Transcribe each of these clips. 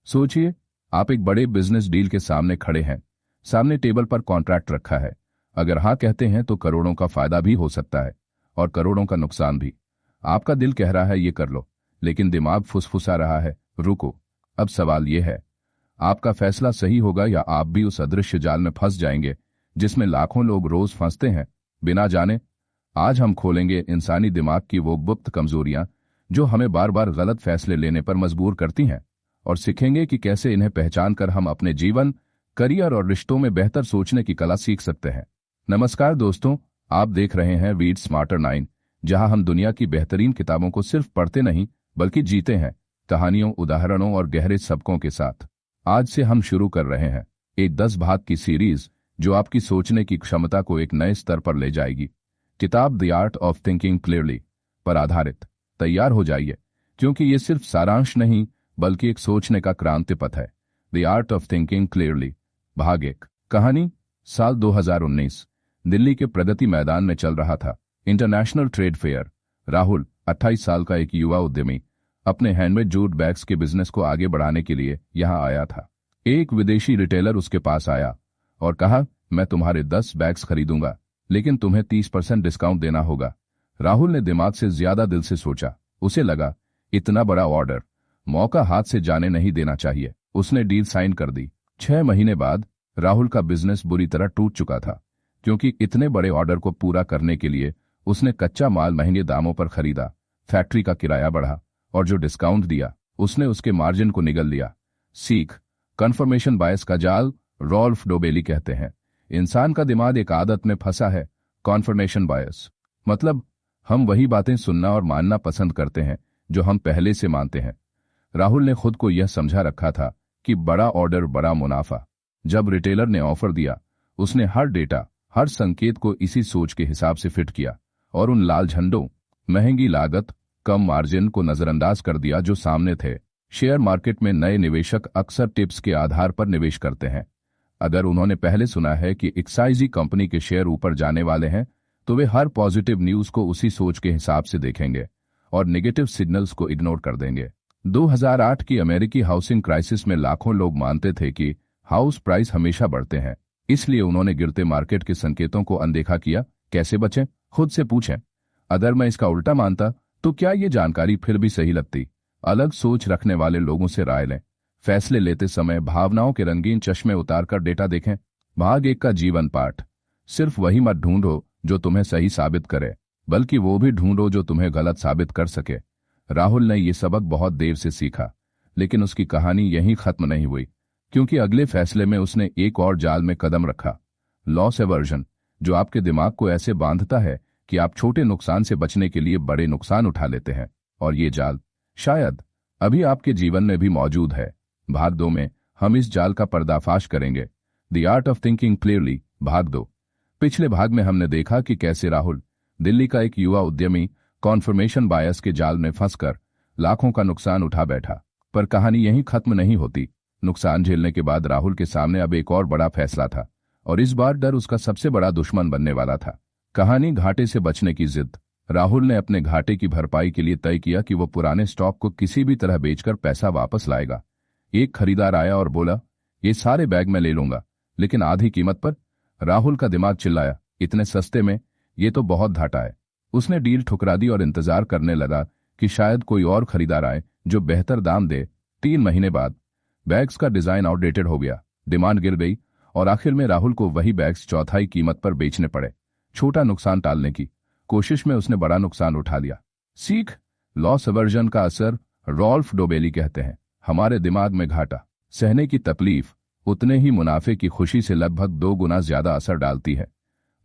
सोचिए, आप एक बड़े बिजनेस डील के सामने खड़े हैं। सामने टेबल पर कॉन्ट्रैक्ट रखा है। अगर हाँ कहते हैं तो करोड़ों का फायदा भी हो सकता है और करोड़ों का नुकसान भी। आपका दिल कह रहा है ये कर लो, लेकिन दिमाग फुसफुसा रहा है रुको। अब सवाल ये है, आपका फैसला सही होगा या आप भी उस अदृश्य जाल में फंस जाएंगे जिसमें लाखों लोग रोज फंसते हैं बिना जाने। आज हम खोलेंगे इंसानी दिमाग की वो गुप्त कमजोरियां जो हमें बार बार गलत फैसले लेने पर मजबूर करती हैं, और सीखेंगे कि कैसे इन्हें पहचान कर हम अपने जीवन, करियर और रिश्तों में बेहतर सोचने की कला सीख सकते हैं। नमस्कार दोस्तों, आप देख रहे हैं रीड स्मार्टर 9, जहां हम दुनिया की बेहतरीन किताबों को सिर्फ पढ़ते नहीं बल्कि जीते हैं, कहानियों, उदाहरणों और गहरे सबकों के साथ। आज से हम शुरू कर रहे हैं एक 10 भाग की सीरीज जो आपकी सोचने की क्षमता को एक नए स्तर पर ले जाएगी। किताब the art of thinking clearly पर आधारित। तैयार हो जाइए, क्योंकि ये सिर्फ सारांश नहीं बल्कि एक सोचने का क्रांति पथ है। The art of thinking clearly भाग 1। कहानी। साल 2019 दिल्ली के प्रगति मैदान में चल रहा था इंटरनेशनल ट्रेड फेयर। राहुल 28 साल का एक युवा उद्यमी अपने हैंडमेड जूट बैग्स के बिजनेस को आगे बढ़ाने के लिए यहां आया था। एक विदेशी रिटेलर उसके पास आया और कहा, मैं तुम्हारे 10 बैग्स खरीदूंगा, लेकिन तुम्हें 30% डिस्काउंट देना होगा। राहुल ने दिमाग से ज्यादा दिल से सोचा। उसे लगा, इतना बड़ा ऑर्डर, मौका हाथ से जाने नहीं देना चाहिए। उसने डील साइन कर दी। 6 महीने बाद राहुल का बिजनेस बुरी तरह टूट चुका था, क्योंकि इतने बड़े ऑर्डर को पूरा करने के लिए उसने कच्चा माल महंगे दामों पर खरीदा, फैक्ट्री का किराया बढ़ा और जो डिस्काउंट दिया उसने उसके मार्जिन को निगल लिया। सीख। कन्फर्मेशन बायस का जाल। रॉल्फ डोबेली कहते हैं, इंसान का दिमाग एक आदत में फंसा है, कॉन्फर्मेशन बायस। मतलब हम वही बातें सुनना और मानना पसंद करते हैं जो हम पहले से मानते हैं। राहुल ने खुद को यह समझा रखा था कि बड़ा ऑर्डर, बड़ा मुनाफा। जब रिटेलर ने ऑफर दिया, उसने हर डेटा, हर संकेत को इसी सोच के हिसाब से फिट किया और उन लाल झंडों, महंगी लागत, कम मार्जिन को नजरअंदाज कर दिया जो सामने थे। शेयर मार्केट में नए निवेशक अक्सर टिप्स के आधार पर निवेश करते हैं। अगर उन्होंने पहले सुना है कि XYZ कंपनी के शेयर ऊपर जाने वाले हैं, तो वे हर पॉजिटिव न्यूज को उसी सोच के हिसाब से देखेंगे और नेगेटिव सिग्नल्स को इग्नोर कर देंगे। 2008 की अमेरिकी हाउसिंग क्राइसिस में लाखों लोग मानते थे कि हाउस प्राइस हमेशा बढ़ते हैं, इसलिए उन्होंने गिरते मार्केट के संकेतों को अनदेखा किया। कैसे बचें? खुद से पूछें, अगर मैं इसका उल्टा मानता तो क्या ये जानकारी फिर भी सही लगती? अलग सोच रखने वाले लोगों से राय लें। फैसले लेते समय भावनाओं के रंगीन चश्मे उतारकर डेटा देखें। भाग 1 का जीवन पाठ। सिर्फ वही मत ढूंढो जो तुम्हें सही साबित करे, बल्कि वो भी ढूंढो जो तुम्हें गलत साबित कर सके। राहुल ने ये सबक बहुत देर से सीखा, लेकिन उसकी कहानी यहीं खत्म नहीं हुई, क्योंकि अगले फैसले में उसने एक और जाल में कदम रखा। लॉस एवर्जन, जो आपके दिमाग को ऐसे बांधता है कि आप छोटे नुकसान से बचने के लिए बड़े नुकसान उठा लेते हैं। और ये जाल शायद अभी आपके जीवन में भी मौजूद है। भाग 2 में हम इस जाल का पर्दाफाश करेंगे। The art of thinking clearly भाग 2। पिछले भाग में हमने देखा कि कैसे राहुल, दिल्ली का एक युवा उद्यमी, कॉन्फर्मेशन बायस के जाल में फंसकर लाखों का नुकसान उठा बैठा। पर कहानी यहीं खत्म नहीं होती। नुकसान झेलने के बाद राहुल के सामने अब एक और बड़ा फैसला था, और इस बार डर उसका सबसे बड़ा दुश्मन बनने वाला था। कहानी घाटे से बचने की जिद। राहुल ने अपने घाटे की भरपाई के लिए तय किया कि वो पुराने स्टॉक को किसी भी तरह बेचकर पैसा वापस लाएगा। एक खरीदार आया और बोला, ये सारे बैग मैं ले लूंगा, लेकिन आधी कीमत पर। राहुल का दिमाग चिल्लाया, इतने सस्ते में? ये तो बहुत घाटा है। उसने डील ठुकरा दी और इंतजार करने लगा कि शायद कोई और खरीदार आए जो बेहतर दाम दे। 3 महीने बाद बैग्स का डिजाइन आउटडेटेड हो गया, डिमांड गिर गई और आखिर में राहुल को वही बैग्स चौथाई कीमत पर बेचने पड़े। छोटा नुकसान टालने की कोशिश में उसने बड़ा नुकसान उठा लिया। सीख। लॉस एवर्जन का असर। रॉल्फ डोबेली कहते हैं, हमारे दिमाग में घाटा सहने की तकलीफ उतने ही मुनाफे की खुशी से लगभग 2 गुना ज्यादा असर डालती है।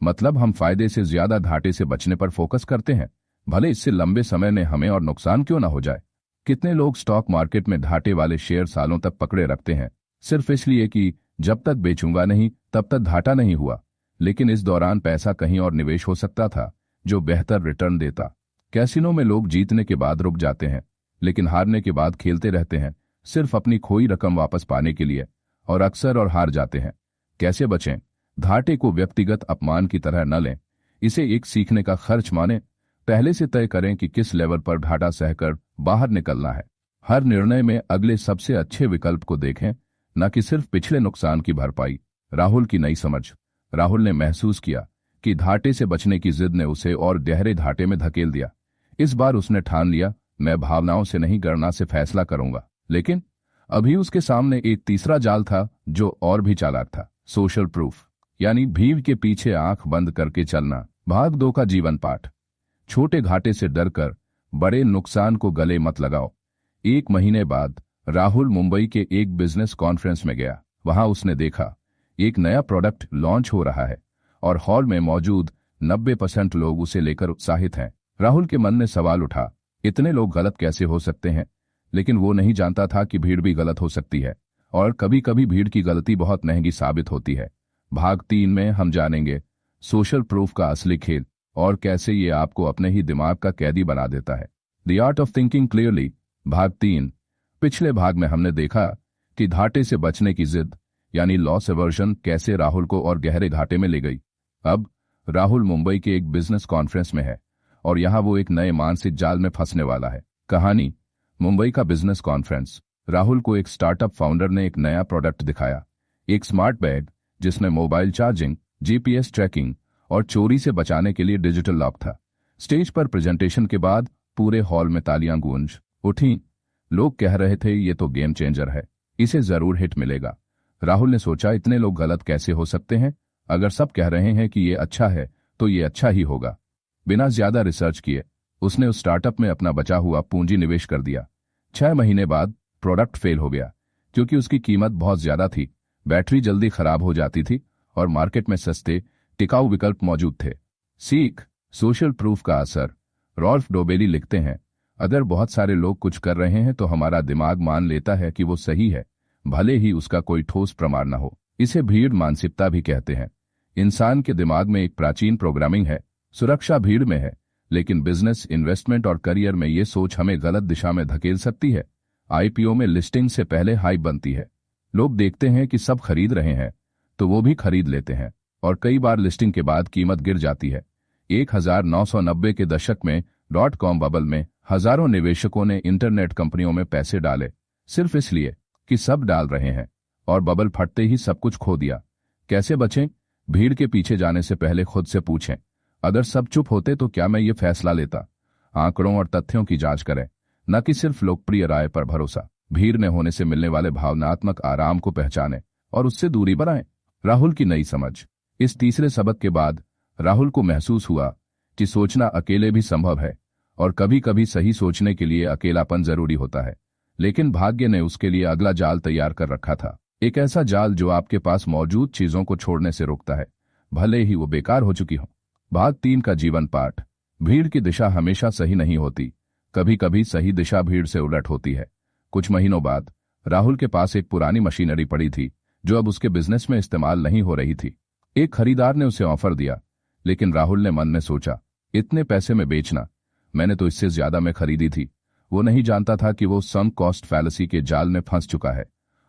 मतलब हम फायदे से ज्यादा घाटे से बचने पर फोकस करते हैं, भले इससे लंबे समय में हमें और नुकसान क्यों ना हो जाए। कितने लोग स्टॉक मार्केट में घाटे वाले शेयर सालों तक पकड़े रखते हैं, सिर्फ इसलिए कि जब तक बेचूंगा नहीं तब तक घाटा नहीं हुआ। लेकिन इस दौरान पैसा कहीं और निवेश हो सकता था जो बेहतर रिटर्न देता। कैसीनो में लोग जीतने के बाद रुक जाते हैं, लेकिन हारने के बाद खेलते रहते हैं, सिर्फ अपनी खोई रकम वापस पाने के लिए, और अक्सर और हार जाते हैं। कैसे बचें? घाटे को व्यक्तिगत अपमान की तरह न लें, इसे एक सीखने का खर्च मानें। पहले से तय करें कि किस लेवल पर घाटा सहकर बाहर निकलना है। हर निर्णय में अगले सबसे अच्छे विकल्प को देखें, न कि सिर्फ पिछले नुकसान की भरपाई। राहुल की नई समझ। राहुल ने महसूस किया कि घाटे से बचने की जिद ने उसे और गहरे घाटे में धकेल दिया। इस बार उसने ठान लिया, मैं भावनाओं से नहीं गणना से फैसला करूंगा। लेकिन अभी उसके सामने एक तीसरा जाल था जो और भी चालाक था, सोशल प्रूफ, यानी भीड़ के पीछे आंख बंद करके चलना। भाग 2 का जीवन पाठ। छोटे घाटे से डरकर बड़े नुकसान को गले मत लगाओ। 1 महीने बाद राहुल मुंबई के एक बिजनेस कॉन्फ्रेंस में गया। वहां उसने देखा एक नया प्रोडक्ट लॉन्च हो रहा है और हॉल में मौजूद 90% लोग उसे लेकर उत्साहित हैं। राहुल के मन में सवाल उठा, इतने लोग गलत कैसे हो सकते हैं? लेकिन वो नहीं जानता था कि भीड़ भी गलत हो सकती है और कभी कभी भीड़ की गलती बहुत महंगी साबित होती है। भाग 3 में हम जानेंगे सोशल प्रूफ का असली खेल और कैसे ये आपको अपने ही दिमाग का कैदी बना देता है। The art of thinking clearly. भाग 3। पिछले भाग में हमने देखा कि घाटे से बचने की जिद यानी लॉस एवर्जन कैसे राहुल को और गहरे घाटे में ले गई। अब राहुल मुंबई के एक बिजनेस कॉन्फ्रेंस में है और यहां वो एक नए मानसिक जाल में फंसने वाला है। कहानी, मुंबई का बिजनेस कॉन्फ्रेंस। राहुल को एक स्टार्टअप फाउंडर ने एक नया प्रोडक्ट दिखाया, एक स्मार्ट बैग जिसमें मोबाइल चार्जिंग, जीपीएस ट्रैकिंग और चोरी से बचाने के लिए डिजिटल लॉक था। स्टेज पर प्रेजेंटेशन के बाद पूरे हॉल में तालियां गूंज उठी। लोग कह रहे थे ये तो गेम चेंजर है, इसे जरूर हिट मिलेगा। राहुल ने सोचा, इतने लोग गलत कैसे हो सकते हैं? अगर सब कह रहे हैं कि ये अच्छा है तो ये अच्छा ही होगा। बिना ज्यादा रिसर्च किए उसने उस स्टार्टअप में अपना बचा हुआ पूंजी निवेश कर दिया। 6 महीने बाद प्रोडक्ट फेल हो गया क्योंकि उसकी कीमत बहुत ज्यादा थी, बैटरी जल्दी खराब हो जाती थी और मार्केट में सस्ते टिकाऊ विकल्प मौजूद थे। सीख, सोशल प्रूफ का असर। रॉल्फ डोबेली लिखते हैं, अगर बहुत सारे लोग कुछ कर रहे हैं तो हमारा दिमाग मान लेता है कि वो सही है, भले ही उसका कोई ठोस प्रमाण न हो। इसे भीड़ मानसिकता भी कहते हैं। इंसान के दिमाग में एक प्राचीन प्रोग्रामिंग है, सुरक्षा भीड़ में है, लेकिन बिजनेस, इन्वेस्टमेंट और करियर में ये सोच हमें गलत दिशा में धकेल सकती है। आईपीओ में लिस्टिंग से पहले हाइप बनती है। लोग देखते हैं कि सब खरीद रहे हैं तो वो भी खरीद लेते हैं और कई बार लिस्टिंग के बाद कीमत गिर जाती है। 1990 के दशक में .com बबल में हजारों निवेशकों ने इंटरनेट कंपनियों में पैसे डाले सिर्फ इसलिए कि सब डाल रहे हैं और बबल फटते ही सब कुछ खो दिया। कैसे बचें? भीड़ के पीछे जाने से पहले खुद से पूछें, अगर सब चुप होते तो क्या मैं ये फैसला लेता? आंकड़ों और तथ्यों की जांच करें, न कि सिर्फ लोकप्रिय राय पर भरोसा। भीड़ में होने से मिलने वाले भावनात्मक आराम को पहचानें और उससे दूरी बनाएं। राहुल की नई समझ। इस तीसरे सबक के बाद राहुल को महसूस हुआ कि सोचना अकेले भी संभव है और कभी कभी सही सोचने के लिए अकेलापन जरूरी होता है। लेकिन भाग्य ने उसके लिए अगला जाल तैयार कर रखा था, एक ऐसा जाल जो आपके पास मौजूद चीजों को छोड़ने से रोकता है, भले ही वो बेकार हो चुकी हो। भाग 3 का जीवन पाठ। भीड़ की दिशा हमेशा सही नहीं होती, कभी कभी सही दिशा भीड़ से उलट होती है। कुछ महीनों बाद राहुल के पास एक पुरानी मशीनरी पड़ी थी जो अब उसके बिजनेस में इस्तेमाल नहीं हो रही थी। एक खरीदार ने उसे ऑफर दिया, लेकिन राहुल ने मन में सोचा, इतने पैसे में बेचना, मैंने तो इससे ज्यादा में खरीदी थी। वो नहीं जानता था कि वो सम कॉस्ट फैलेसी के जाल में फंस चुका है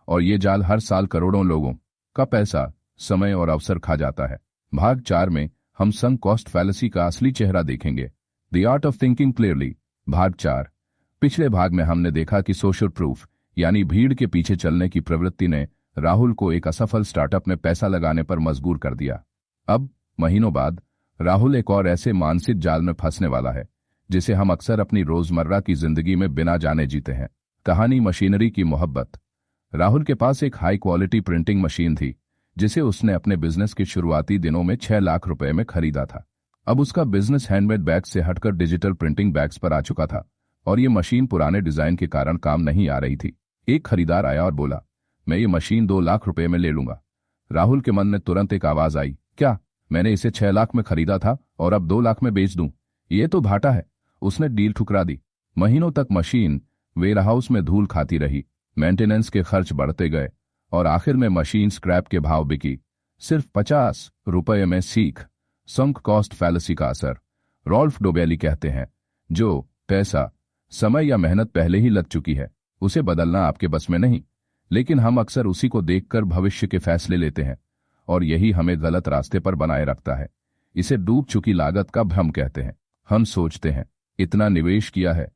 और ये जाल हर साल करोड़ों लोगों का पैसा, समय और अवसर खा जाता है। भाग 4 में हम सम कॉस्ट फैलेसी का असली चेहरा देखेंगे, the art of thinking clearly. भाग 4। पिछले भाग में हमने देखा कि सोशल प्रूफ यानी भीड़ के पीछे चलने की प्रवृत्ति ने राहुल को एक असफल स्टार्टअप में पैसा लगाने पर मजबूर कर दिया। अब महीनों बाद राहुल एक और ऐसे मानसिक जाल में फंसने वाला है जिसे हम अक्सर अपनी रोजमर्रा की जिंदगी में बिना जाने जीते हैं। कहानी, मशीनरी की मोहब्बत। राहुल के पास एक हाई क्वालिटी प्रिंटिंग मशीन थी जिसे उसने अपने बिजनेस के शुरुआती दिनों में 6 लाख रुपए में खरीदा था। अब उसका बिजनेस हैंडमेड बैग्स से हटकर डिजिटल प्रिंटिंग बैग्स पर आ चुका था और ये मशीन पुराने डिजाइन के कारण काम नहीं आ रही थी। एक खरीदार आया और बोला, मैं ये मशीन 2 लाख रुपए में ले लूंगा। राहुल के मन में तुरंत एक आवाज आई, क्या मैंने इसे 6 लाख में खरीदा था और अब 2 लाख में बेच दूं? ये तो घाटा है। उसने डील ठुकरा दी। महीनों तक मशीन वेयरहाउस में धूल खाती रही, मेंटेनेंस के खर्च बढ़ते गए और आखिर में मशीन स्क्रैप के भाव बिकी, सिर्फ 50 रुपये में। सीख, संक कॉस्ट फैलेसी का असर। रॉल्फ डोबेली कहते हैं, जो पैसा, समय या मेहनत पहले ही लग चुकी है उसे बदलना आपके बस में नहीं, लेकिन हम अक्सर उसी को देखकर भविष्य के फैसले लेते हैं और यही हमें गलत रास्ते पर बनाए रखता है। इसे डूब चुकी लागत का भ्रम कहते हैं। हम सोचते हैं, इतना निवेश किया है,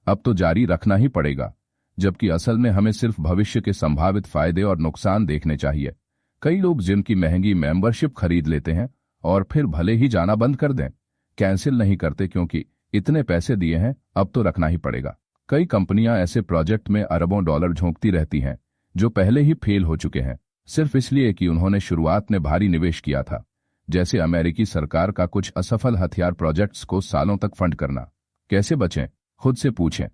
अब तो जारी रखना ही पड़ेगा, जबकि असल में हमें सिर्फ भविष्य के संभावित फायदे और नुकसान देखने चाहिए। कई लोग जिम की महंगी मेंबरशिप खरीद लेते हैं और फिर भले ही जाना बंद कर दें, कैंसिल नहीं करते क्योंकि इतने पैसे दिए हैं अब तो रखना ही पड़ेगा। कई कंपनियां ऐसे प्रोजेक्ट में अरबों डॉलर झोंकती रहती हैं जो पहले ही फेल हो चुके हैं, सिर्फ इसलिए कि उन्होंने शुरुआत में भारी निवेश किया था। जैसे अमेरिकी सरकार का कुछ असफल हथियार प्रोजेक्ट्स को सालों तक फंड करना। कैसे बचें? खुद से पूछें,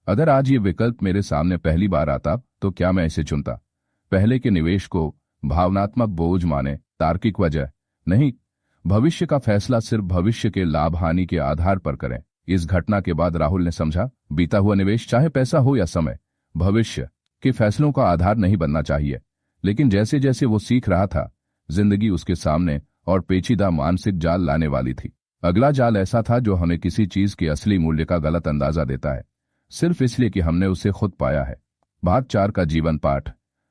अगर आज ये विकल्प मेरे सामने पहली बार आता तो क्या मैं इसे चुनता? पहले के निवेश को भावनात्मक बोझ माने, तार्किक वजह नहीं। भविष्य का फैसला सिर्फ भविष्य के लाभ हानि के आधार पर करें। इस घटना के बाद राहुल ने समझा, बीता हुआ निवेश, चाहे पैसा हो या समय, भविष्य के फैसलों का आधार नहीं बनना चाहिए। लेकिन जैसे जैसे वो सीख रहा था, जिंदगी उसके सामने और पेचीदा मानसिक जाल लाने वाली थी। अगला जाल ऐसा था जो हमें किसी चीज के असली मूल्य का गलत अंदाजा देता है, सिर्फ इसलिए कि हमने उसे खुद पाया है। भाग 4 का जीवन पाठ।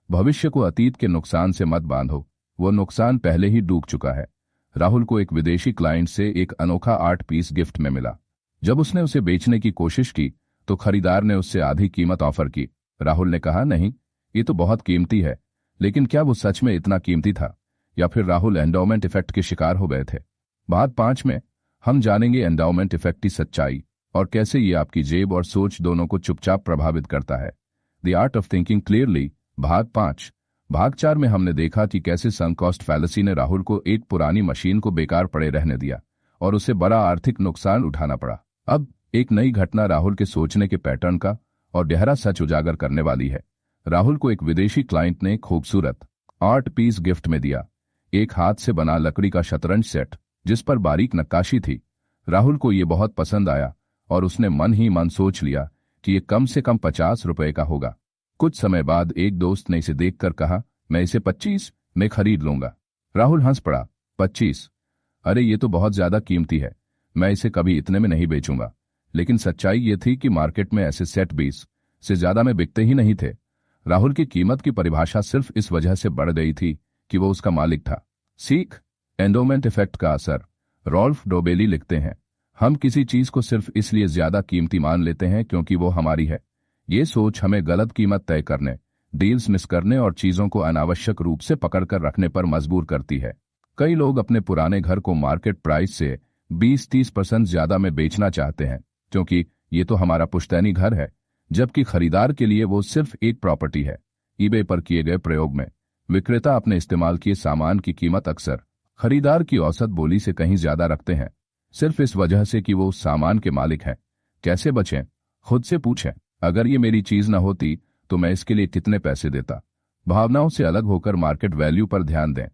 भविष्य को अतीत के नुकसान से मत बांधो, वो नुकसान पहले ही डूब चुका है। राहुल को एक विदेशी क्लाइंट से एक अनोखा आर्ट पीस गिफ्ट में मिला। जब उसने उसे बेचने की कोशिश की तो खरीदार ने उससे आधी कीमत ऑफर की। राहुल ने कहा, नहीं, ये तो बहुत कीमती है। लेकिन क्या वो सच में इतना कीमती था, या फिर राहुल एंडाउमेंट इफेक्ट के शिकार हो गए थे? भाग 5 में हम जानेंगे एंडाउमेंट इफेक्ट की सच्चाई और कैसे ये आपकी जेब और सोच दोनों को चुपचाप प्रभावित करता है। The art of thinking clearly, भाग 5। भाग 4 में हमने देखा कि कैसे संक कॉस्ट फैलेसी ने राहुल को एक पुरानी मशीन को बेकार पड़े रहने दिया और उसे बड़ा आर्थिक नुकसान उठाना पड़ा। अब एक नई घटना राहुल के सोचने के पैटर्न का और गहरा सच उजागर करने वाली है। राहुल को एक विदेशी क्लाइंट ने खूबसूरत आर्ट पीस गिफ्ट में दिया, एक हाथ से बना लकड़ी का शतरंज सेट जिस पर बारीक नक्काशी थी। राहुल को ये बहुत पसंद आया और उसने मन ही मन सोच लिया कि ये कम से कम 50 रुपए का होगा। कुछ समय बाद एक दोस्त ने इसे देखकर कहा, मैं इसे 25 में खरीद लूंगा। राहुल हंस पड़ा, 25? अरे ये तो बहुत ज्यादा कीमती है, मैं इसे कभी इतने में नहीं बेचूंगा। लेकिन सच्चाई ये थी कि मार्केट में ऐसे सेट 20 से ज्यादा में बिकते ही नहीं थे। राहुल की कीमत की परिभाषा सिर्फ इस वजह से बढ़ गई थी कि वो उसका मालिक था। सीख, एंडोमेंट इफेक्ट का असर। रॉल्फ डोबेली लिखते हैं, हम किसी चीज को सिर्फ इसलिए ज्यादा कीमती मान लेते हैं क्योंकि वो हमारी है। ये सोच हमें गलत कीमत तय करने, डील्स मिस करने और चीजों को अनावश्यक रूप से पकड़कर रखने पर मजबूर करती है। कई लोग अपने पुराने घर को मार्केट प्राइस से 20-30% ज्यादा में बेचना चाहते हैं क्योंकि ये तो हमारा पुश्तैनी घर है, जबकि खरीदार के लिए वो सिर्फ एक प्रॉपर्टी है। ईबे पर किए गए प्रयोग में विक्रेता अपने इस्तेमाल किए सामान की कीमत अक्सर खरीदार की औसत बोली से कहीं ज्यादा रखते हैं, सिर्फ इस वजह से कि वो उस सामान के मालिक हैं। कैसे बचें? खुद से पूछें, अगर ये मेरी चीज न होती तो मैं इसके लिए कितने पैसे देता? भावनाओं से अलग होकर मार्केट वैल्यू पर ध्यान दें।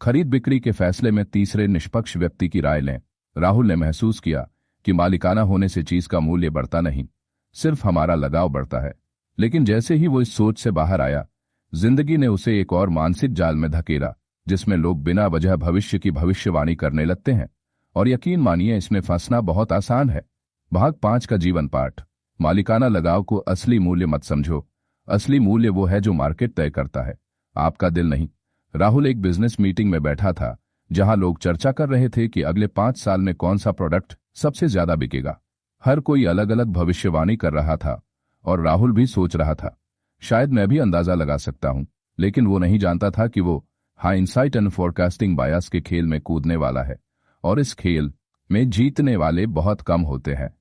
खरीद बिक्री के फैसले में तीसरे निष्पक्ष व्यक्ति की राय लें। राहुल ने महसूस किया कि मालिकाना होने से चीज का मूल्य बढ़ता नहीं, सिर्फ हमारा लगाव बढ़ता है। लेकिन जैसे ही वो इस सोच से बाहर आया, जिंदगी ने उसे एक और मानसिक जाल में धकेला जिसमें लोग बिना वजह भविष्य की भविष्यवाणी करने लगते हैं। और यकीन मानिए, इसमें फंसना बहुत आसान है। भाग 5 का जीवन पाठ। मालिकाना लगाव को असली मूल्य मत समझो। असली मूल्य वो है जो मार्केट तय करता है, आपका दिल नहीं। राहुल एक बिजनेस मीटिंग में बैठा था जहां लोग चर्चा कर रहे थे कि अगले 5 साल में कौन सा प्रोडक्ट सबसे ज्यादा बिकेगा। हर कोई अलग अलग भविष्यवाणी कर रहा था और राहुल भी सोच रहा था, शायद मैं भी अंदाजा लगा सकता हूं। लेकिन वो नहीं जानता था कि वो हाइंसाइट एंड फोरकास्टिंग बायस के खेल में कूदने वाला है, और इस खेल में जीतने वाले बहुत कम होते हैं।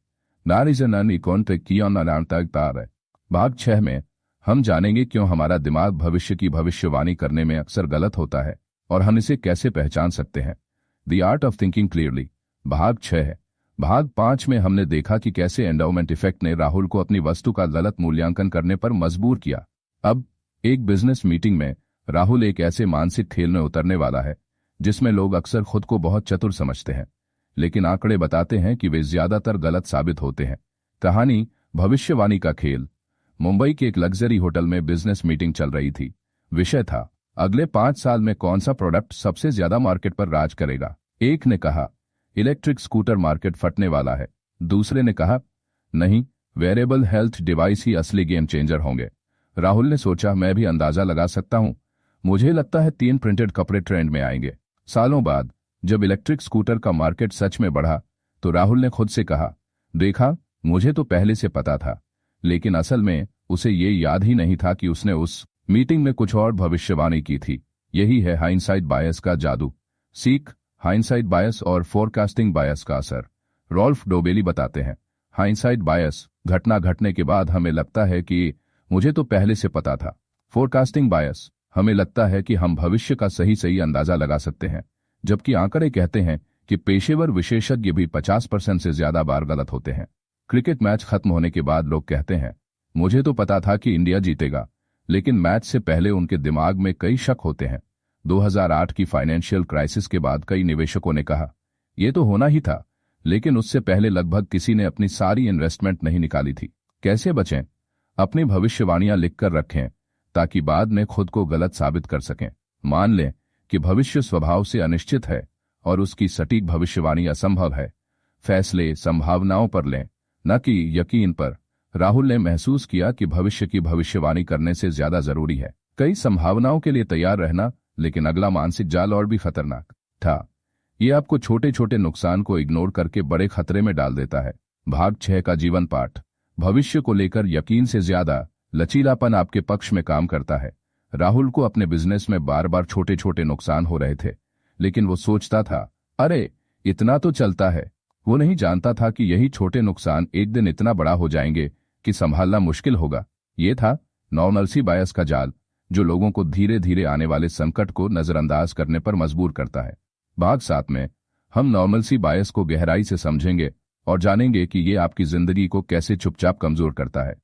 भाग 6 में हम जानेंगे क्यों हमारा दिमाग भविष्य की भविष्यवाणी करने में अक्सर गलत होता है और हम इसे कैसे पहचान सकते हैं। The art of thinking clearly, भाग 6 है। भाग 5 में हमने देखा कि कैसे एंडाउमेंट इफेक्ट ने राहुल को अपनी वस्तु का गलत मूल्यांकन करने पर मजबूर किया। अब एक बिजनेस मीटिंग में राहुल एक ऐसे मानसिक खेल में उतरने वाला है जिसमें लोग अक्सर खुद को बहुत चतुर समझते हैं, लेकिन आंकड़े बताते हैं कि वे ज्यादातर गलत साबित होते हैं। कहानी, भविष्यवाणी का खेल। मुंबई के एक लग्जरी होटल में बिजनेस मीटिंग चल रही थी। विषय था, अगले 5 साल में कौन सा प्रोडक्ट सबसे ज्यादा मार्केट पर राज करेगा। एक ने कहा, इलेक्ट्रिक स्कूटर मार्केट फटने वाला है। दूसरे ने कहा, नहीं, वेरेबल हेल्थ डिवाइस ही असली गेम चेंजर होंगे। राहुल ने सोचा, मैं भी अंदाजा लगा सकता हूं। मुझे लगता है 3 प्रिंटेड कपड़े ट्रेंड में आएंगे। सालों बाद जब इलेक्ट्रिक स्कूटर का मार्केट सच में बढ़ा तो राहुल ने खुद से कहा, देखा, मुझे तो पहले से पता था। लेकिन असल में उसे ये याद ही नहीं था कि उसने उस मीटिंग में कुछ और भविष्यवाणी की थी। यही है हाइंडसाइट बायस का जादू। सीख, हाइंडसाइट बायस और फोरकास्टिंग बायस का असर। रॉल्फ डोबेली बताते हैं, हाइंडसाइट बायस, घटना घटने के बाद हमें लगता है कि मुझे तो पहले से पता था। फोरकास्टिंग बायस, हमें लगता है कि हम भविष्य का सही सही अंदाजा लगा सकते हैं, जबकि आंकड़े कहते हैं कि पेशेवर विशेषज्ञ भी 50% से ज्यादा बार गलत होते हैं। क्रिकेट मैच खत्म होने के बाद लोग कहते हैं, मुझे तो पता था कि इंडिया जीतेगा, लेकिन मैच से पहले उनके दिमाग में कई शक होते हैं। 2008 की फाइनेंशियल क्राइसिस के बाद कई निवेशकों ने कहा, यह तो होना ही था, लेकिन उससे पहले लगभग किसी ने अपनी सारी इन्वेस्टमेंट नहीं निकाली थी। कैसे बचें? अपनी भविष्यवाणियां लिखकर रखें ताकि बाद में खुद को गलत साबित कर सकें। मान लें कि भविष्य स्वभाव से अनिश्चित है और उसकी सटीक भविष्यवाणी असंभव है। फैसले संभावनाओं पर लें, न कि यकीन पर। राहुल ने महसूस किया कि भविष्य की भविष्यवाणी करने से ज्यादा जरूरी है कई संभावनाओं के लिए तैयार रहना, लेकिन अगला मानसिक जाल और भी खतरनाक था। ये आपको छोटे छोटे नुकसान को इग्नोर करके बड़े खतरे में डाल देता है। भाग 6 का जीवन पाठ। भविष्य को लेकर यकीन से ज्यादा लचीलापन आपके पक्ष में काम करता है। राहुल को अपने बिजनेस में बार बार छोटे छोटे नुकसान हो रहे थे, लेकिन वो सोचता था, अरे इतना तो चलता है। वो नहीं जानता था कि यही छोटे नुकसान एक दिन इतना बड़ा हो जाएंगे कि संभालना मुश्किल होगा। ये था नॉर्मलसी बायस का जाल, जो लोगों को धीरे धीरे आने वाले संकट को नजरअंदाज करने पर मजबूर करता है। भाग 7 में हम नॉर्मलसी बायस को गहराई से समझेंगे और जानेंगे कि ये आपकी जिंदगी को कैसे चुपचाप कमजोर करता है।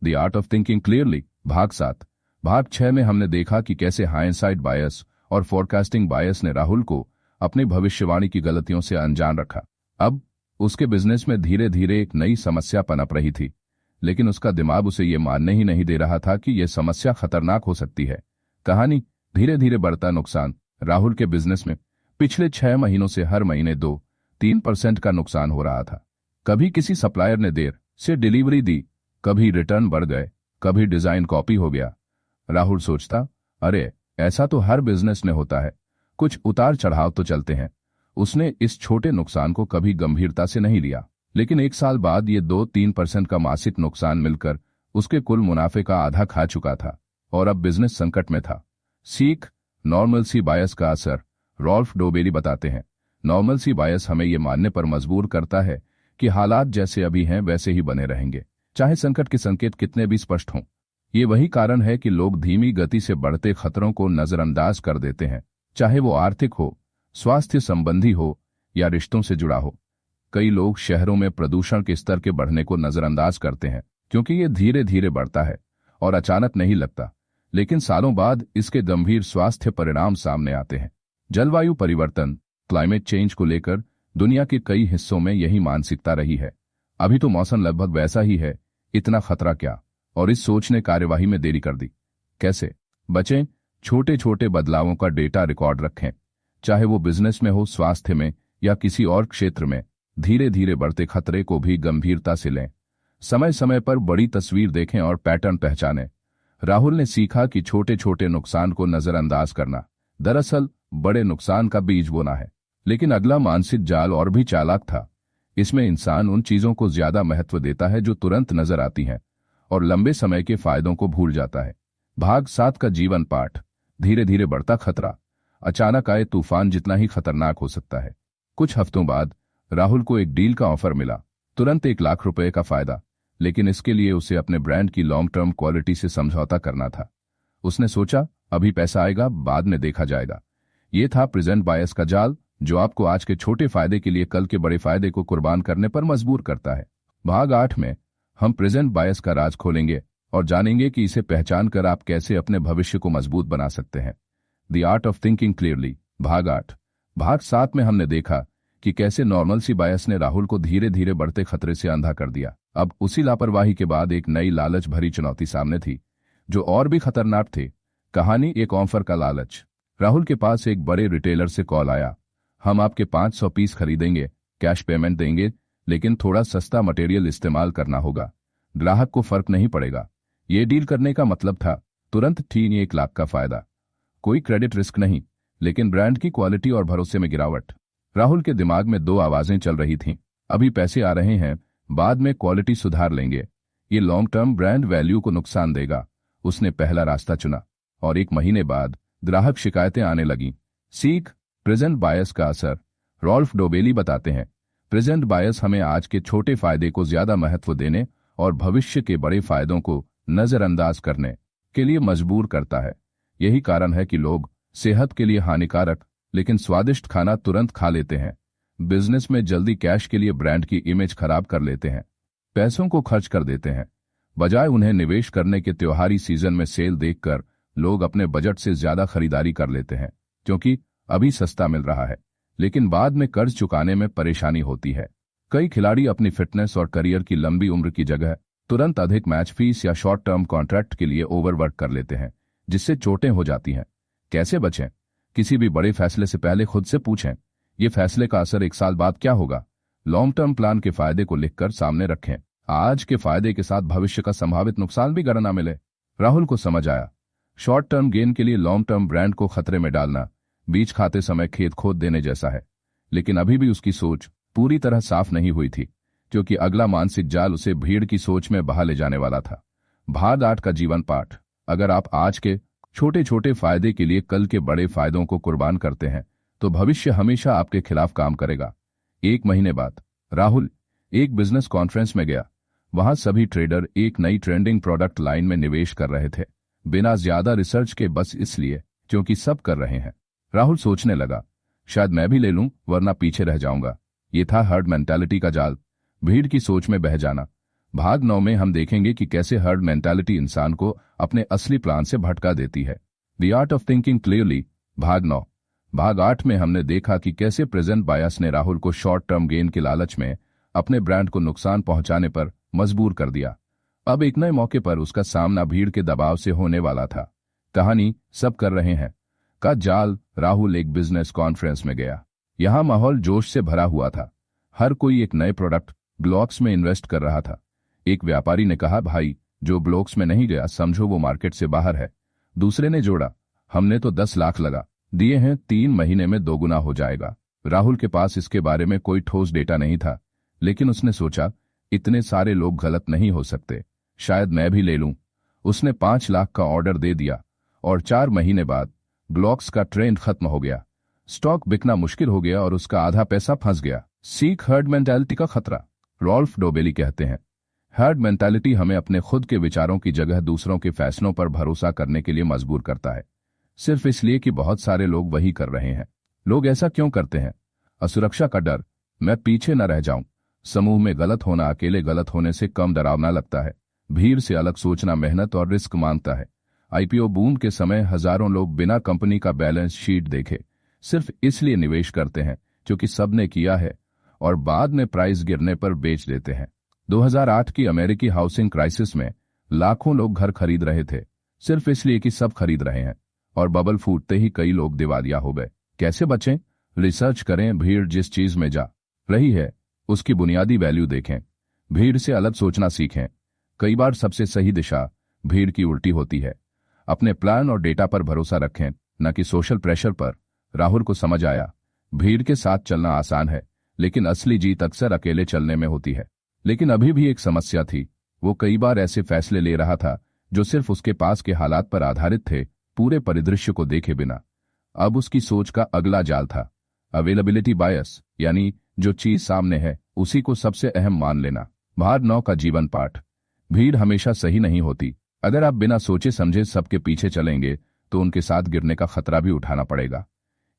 The art of thinking clearly, भाग 7। भाग 6 में हमने देखा कि कैसे हाइंडसाइट बायस और फोरकास्टिंग बायस ने राहुल को अपनी भविष्यवाणी की गलतियों से अनजान रखा। अब उसके बिजनेस में धीरे धीरे एक नई समस्या पनप रही थी, लेकिन उसका दिमाग उसे ये मानने ही नहीं दे रहा था कि यह समस्या खतरनाक हो सकती है। कहानी, धीरे धीरे बढ़ता नुकसान। राहुल के बिजनेस में पिछले 6 महीनों से हर महीने 2-3% का नुकसान हो रहा था। कभी किसी सप्लायर ने देर से डिलीवरी दी, कभी रिटर्न बढ़ गए, कभी डिजाइन कॉपी हो गया। राहुल सोचता, अरे ऐसा तो हर बिजनेस में होता है, कुछ उतार चढ़ाव तो चलते हैं। उसने इस छोटे नुकसान को कभी गंभीरता से नहीं लिया, लेकिन 1 साल बाद ये 2-3% का मासिक नुकसान मिलकर उसके कुल मुनाफे का आधा खा चुका था और अब बिजनेस संकट में था। सीख, नॉर्मलसी बायस का असर। रॉल्फ डोबेली बताते हैं, नॉर्मलसी बायस हमें ये मानने पर मजबूर करता है कि हालात जैसे अभी हैं वैसे ही बने रहेंगे, चाहे संकट के संकेत कितने भी स्पष्ट हों। ये वही कारण है कि लोग धीमी गति से बढ़ते खतरों को नजरअंदाज कर देते हैं, चाहे वो आर्थिक हो, स्वास्थ्य संबंधी हो या रिश्तों से जुड़ा हो। कई लोग शहरों में प्रदूषण के स्तर के बढ़ने को नजरअंदाज करते हैं क्योंकि ये धीरे धीरे बढ़ता है और अचानक नहीं लगता, लेकिन सालों बाद इसके गंभीर स्वास्थ्य परिणाम सामने आते हैं। जलवायु परिवर्तन, क्लाइमेट चेंज को लेकर दुनिया के कई हिस्सों में यही मानसिकता रही है। अभी तो मौसम लगभग वैसा ही है, इतना खतरा क्या? और इस सोच ने कार्यवाही में देरी कर दी। कैसे बचें? छोटे छोटे बदलावों का डेटा रिकॉर्ड रखें, चाहे वो बिजनेस में हो, स्वास्थ्य में या किसी और क्षेत्र में। धीरे धीरे बढ़ते खतरे को भी गंभीरता से लें। समय समय पर बड़ी तस्वीर देखें और पैटर्न पहचानें। राहुल ने सीखा कि छोटे छोटे नुकसान को नजरअंदाज करना दरअसल बड़े नुकसान का बीज बोना है। लेकिन अगला मानसिक जाल और भी चालाक था। इसमें इंसान उन चीजों को ज्यादा महत्व देता है जो तुरंत नजर आती हैं और लंबे समय के फायदों को भूल जाता है। भाग 7 का जीवन पाठ। धीरे धीरे बढ़ता खतरा अचानक आए तूफान जितना ही खतरनाक हो सकता है। कुछ हफ्तों बाद राहुल को एक डील का ऑफर मिला, तुरंत 1 लाख रुपए का फायदा, लेकिन इसके लिए उसे अपने ब्रांड की लॉन्ग टर्म क्वालिटी से समझौता करना था। उसने सोचा, अभी पैसा आएगा, बाद में देखा जाएगा। ये था प्रेजेंट बायस का जाल, जो आपको आज के छोटे फायदे के लिए कल के बड़े फायदे को कुर्बान करने पर मजबूर करता है। भाग 8 में हम प्रेजेंट बायस का राज खोलेंगे और जानेंगे कि इसे पहचान कर आप कैसे अपने भविष्य को मजबूत बना सकते हैं। The art of thinking clearly, भाग 8। भाग 7 में हमने देखा कि कैसे नॉर्मलसी बायस ने राहुल को धीरे धीरे बढ़ते खतरे से अंधा कर दिया। अब उसी लापरवाही के बाद एक नई लालच भरी चुनौती सामने थी, जो और भी खतरनाक थी। कहानी, एक ऑफर का लालच। राहुल के पास एक बड़े रिटेलर से कॉल आया, हम आपके 500 पीस खरीदेंगे, कैश पेमेंट देंगे, लेकिन थोड़ा सस्ता मटेरियल इस्तेमाल करना होगा, ग्राहक को फर्क नहीं पड़ेगा। ये डील करने का मतलब था तुरंत 1 लाख का फायदा। कोई क्रेडिट रिस्क नहीं, लेकिन ब्रांड की क्वालिटी और भरोसे में गिरावट। राहुल के दिमाग में 2 आवाजें चल रही थीं, अभी पैसे आ रहे हैं, बाद में क्वालिटी सुधार लेंगे। ये लॉन्ग टर्म ब्रांड वैल्यू को नुकसान देगा। उसने पहला रास्ता चुना और 1 महीने बाद ग्राहक शिकायतें आने लगीं। सीख प्रेजेंट बायस का असर। रॉल्फ डोबेली बताते हैं, प्रेजेंट बायस हमें आज के छोटे फायदे को ज्यादा महत्व देने और भविष्य के बड़े फायदों को नजरअंदाज करने के लिए मजबूर करता है। यही कारण है कि लोग सेहत के लिए हानिकारक लेकिन स्वादिष्ट खाना तुरंत खा लेते हैं। बिजनेस में जल्दी कैश के लिए ब्रांड की इमेज खराब कर लेते हैं, पैसों को खर्च कर देते हैं। बजाय उन्हें निवेश करने के त्योहारी सीजन में सेल देखकर लोग अपने बजट से ज्यादा खरीदारी कर लेते हैं, क्योंकि अभी सस्ता मिल रहा है, लेकिन बाद में कर्ज चुकाने में परेशानी होती है। कई खिलाड़ी अपनी फिटनेस और करियर की लंबी उम्र की जगह तुरंत अधिक मैच फीस या शॉर्ट टर्म कॉन्ट्रैक्ट के लिए ओवरवर्क कर लेते हैं, जिससे चोटें हो जाती हैं। कैसे बचें? किसी भी बड़े फैसले से पहले खुद से पूछें, ये फैसले का असर 1 साल बाद क्या होगा? लॉन्ग टर्म प्लान के फायदे को लिखकर सामने रखें। आज के फायदे के साथ भविष्य का संभावित नुकसान भी गणना मिले। राहुल को समझ आया, शॉर्ट टर्म गेन के लिए लॉन्ग टर्म ब्रांड को खतरे में डालना बीज खाते समय खेत खोद देने जैसा है। लेकिन अभी भी उसकी सोच पूरी तरह साफ नहीं हुई थी, क्योंकि अगला मानसिक जाल उसे भीड़ की सोच में बहा ले जाने वाला था। भाग 8 का जीवन पाठ। अगर आप आज के छोटे छोटे फायदे के लिए कल के बड़े फायदों को कुर्बान करते हैं तो भविष्य हमेशा आपके खिलाफ काम करेगा। 1 महीने बाद राहुल एक बिजनेस कॉन्फ्रेंस में गया। वहां सभी ट्रेडर एक नई ट्रेंडिंग प्रोडक्ट लाइन में निवेश कर रहे थे, बिना ज्यादा रिसर्च के, बस इसलिए क्योंकि सब कर रहे हैं। राहुल सोचने लगा, शायद मैं भी ले लूं वरना पीछे रह जाऊंगा। ये था हर्ड मेंटालिटी का जाल, भीड़ की सोच में बह जाना। भाग 9 में हम देखेंगे कि कैसे हर्ड मेंटालिटी इंसान को अपने असली प्लान से भटका देती है। The art of thinking clearly, भाग 9। भाग 8 में हमने देखा कि कैसे प्रेजेंट बायस ने राहुल को शॉर्ट टर्म गेन के लालच में अपने ब्रांड को नुकसान पहुंचाने पर मजबूर कर दिया। अब एक नए मौके पर उसका सामना भीड़ के दबाव से होने वाला था। कहानी सब कर रहे हैं का जाल। राहुल एक बिजनेस कॉन्फ्रेंस में गया। यहां माहौल जोश से भरा हुआ था। हर कोई एक नए प्रोडक्ट ब्लॉक्स में इन्वेस्ट कर रहा था। एक व्यापारी ने कहा, भाई जो ब्लॉक्स में नहीं गया समझो वो मार्केट से बाहर है। दूसरे ने जोड़ा, हमने तो 10 लाख लगा दिए हैं, 3 महीने में 2 गुना हो जाएगा। राहुल के पास इसके बारे में कोई ठोस डेटा नहीं था, लेकिन उसने सोचा, इतने सारे लोग गलत नहीं हो सकते, शायद मैं भी ले लूं। उसने 5 लाख का ऑर्डर दे दिया और 4 महीने बाद ब्लॉक्स का ट्रेंड खत्म हो गया। स्टॉक बिकना मुश्किल हो गया और उसका आधा पैसा फंस गया। सीख हर्ड मेंटालिटी का खतरा। रॉल्फ डोबेली कहते हैं, हर्ड मेंटालिटी हमें अपने खुद के विचारों की जगह दूसरों के फैसलों पर भरोसा करने के लिए मजबूर करता है, सिर्फ इसलिए कि बहुत सारे लोग वही कर रहे हैं। लोग ऐसा क्यों करते हैं? असुरक्षा का डर, मैं पीछे न रह जाऊं। समूह में गलत होना अकेले गलत होने से कम डरावना लगता है। भीड़ से अलग सोचना मेहनत और रिस्क मांगता है। आईपीओ बूम के समय हजारों लोग बिना कंपनी का बैलेंस शीट देखे सिर्फ इसलिए निवेश करते हैं क्योंकि सबने किया है, और बाद में प्राइस गिरने पर बेच देते हैं। 2008 की अमेरिकी हाउसिंग क्राइसिस में लाखों लोग घर खरीद रहे थे सिर्फ इसलिए कि सब खरीद रहे हैं, और बबल फूटते ही कई लोग दिवालिया हो गए। कैसे बचें? रिसर्च करें, भीड़ जिस चीज में जा रही है उसकी बुनियादी वैल्यू देखें, भीड़ से अलग सोचना सीखें। कई बार सबसे सही दिशा भीड़ की उल्टी होती है। अपने प्लान और डेटा पर भरोसा रखें, न कि सोशल प्रेशर पर। राहुल को समझ आया, भीड़ के साथ चलना आसान है, लेकिन असली जीत अक्सर अकेले चलने में होती है। लेकिन अभी भी एक समस्या थी, वो कई बार ऐसे फैसले ले रहा था जो सिर्फ उसके पास के हालात पर आधारित थे, पूरे परिदृश्य को देखे बिना। अब उसकी सोच का अगला जाल था अवेलेबिलिटी बायस, यानी जो चीज सामने है उसी को सबसे अहम मान लेना। भाग 9 का जीवन पाठ। भीड़ हमेशा सही नहीं होती। अगर आप बिना सोचे समझे सबके पीछे चलेंगे तो उनके साथ गिरने का खतरा भी उठाना पड़ेगा।